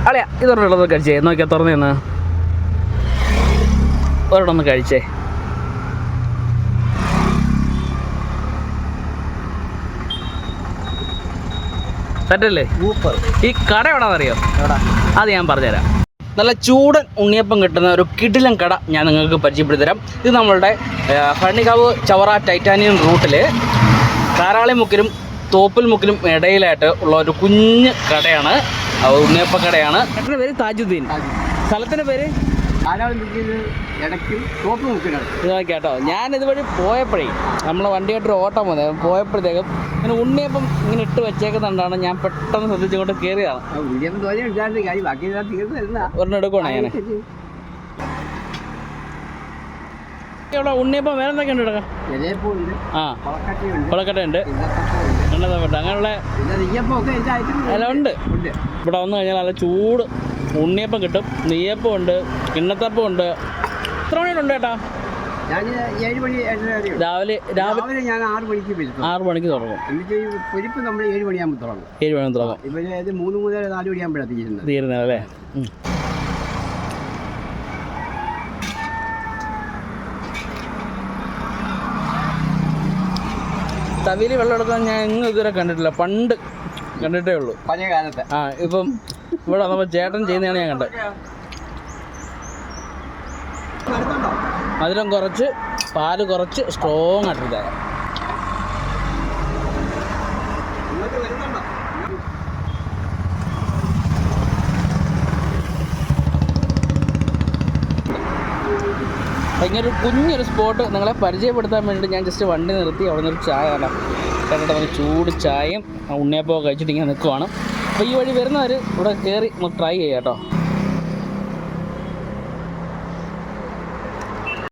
അളിയാ ഇതൊരെണ്ണം കഴിച്ചേ, നോക്കിയാ തുറന്നു നിന്ന് ഒരെണ്ണം ഒന്ന് കഴിച്ചേ. സെറ്റല്ലേ? ഈ കട എവിടാന്നറിയോ? അത് ഞാൻ പറഞ്ഞുതരാം. നല്ല ചൂടൻ ഉണ്ണിയപ്പം കിട്ടുന്ന ഒരു കിടിലൻ കട ഞാൻ നിങ്ങൾക്ക് പരിചയപ്പെടുത്തി തരാം. ഇത് നമ്മളുടെ ഭരണിക്കാവ് ചവറ ടൈറ്റാനിയം റൂട്ടിൽ കാരാളിമുക്കിലും തോപ്പിൽമുക്കിലും ഇടയിലായിട്ട് ഉള്ള ഒരു കുഞ്ഞ് കടയാണ്, ഉണ്ണിയപ്പ കടയാണ്. ചേട്ടൻ്റെ പേര് താജുദ്ദീൻ, സ്ഥലത്തിൻ്റെ പേര് കേട്ടോ. ഞാനിതുവഴി പോയപ്പോഴേ നമ്മളെ വണ്ടിയായിട്ടൊരു ഓട്ടം പോയപ്പോഴത്തേക്കും ഇങ്ങനെ ഉണ്ണിയപ്പം ഇങ്ങനെ ഇട്ട് വെച്ചേക്കുന്നുണ്ടാണ്. ഞാൻ പെട്ടെന്ന് ശ്രദ്ധിച്ചുകൊണ്ട് കയറിയതാണ്. ഒരെണ്ണം എടുക്കണേ ഞാൻ. ഇവിടെ ഉണ്ണിയപ്പം വേറെ എന്തൊക്കെ ഉണ്ട്? ആ, കൊളക്കട്ടയുണ്ട്, എണ്ണത്തപ്പുണ്ട്, അങ്ങനെയുള്ള എല്ലാം ഉണ്ട്. ഇവിടെ വന്നു കഴിഞ്ഞാൽ നല്ല ചൂട് ഉണ്ണിയപ്പം കിട്ടും. നെയ്യപ്പം ഉണ്ട്, കിണ്ണത്തപ്പം ഉണ്ട്. എത്ര മണിയുണ്ട് ചേട്ടാ? രാവിലെ ഞാൻ 6 മണിക്ക് തുടങ്ങും. പൊരിപ്പ് നമ്മൾ 7 മണിയാകുമ്പോൾ തുടങ്ങും. 7 മണി തുടങ്ങും. ഇവര് 3 മുതൽ 4 മണിയാകുമ്പോഴാണ് തീരുന്നത് അല്ലേ? തവിയിൽ വെള്ളം എടുക്കാൻ ഞാൻ ഇന്നും ഇതുവരെ കണ്ടിട്ടില്ല, പണ്ട് കണ്ടിട്ടേ ഉള്ളൂ, പഴയ കാലത്ത്. ആ, ഇപ്പം ഇവിടെ വന്നപ്പോൾ ചേട്ടൻ ചെയ്യുന്നതാണ് ഞാൻ കണ്ടത്. മധുരം കുറച്ച്, പാല് കുറച്ച്, സ്ട്രോങ് ആയിട്ടില്ല. ഇങ്ങനൊരു കുഞ്ഞൊരു സ്പോട്ട് നിങ്ങളെ പരിചയപ്പെടുത്താൻ വേണ്ടിയിട്ട് ഞാൻ ജസ്റ്റ് വണ്ടി നിർത്തി അവിടെ നിന്നൊരു ചായ കാണാം. കണ്ടിട്ട് നമുക്ക് ചൂട് ചായയും ഉണ്ണിയപ്പമൊക്കെ കഴിച്ചിട്ട് ഇങ്ങനെ നിൽക്കുവാണ്. അപ്പോൾ ഈ വഴി വരുന്നവർ ഇവിടെ കയറി ഒന്ന് ട്രൈ ചെയ്യാം കേട്ടോ.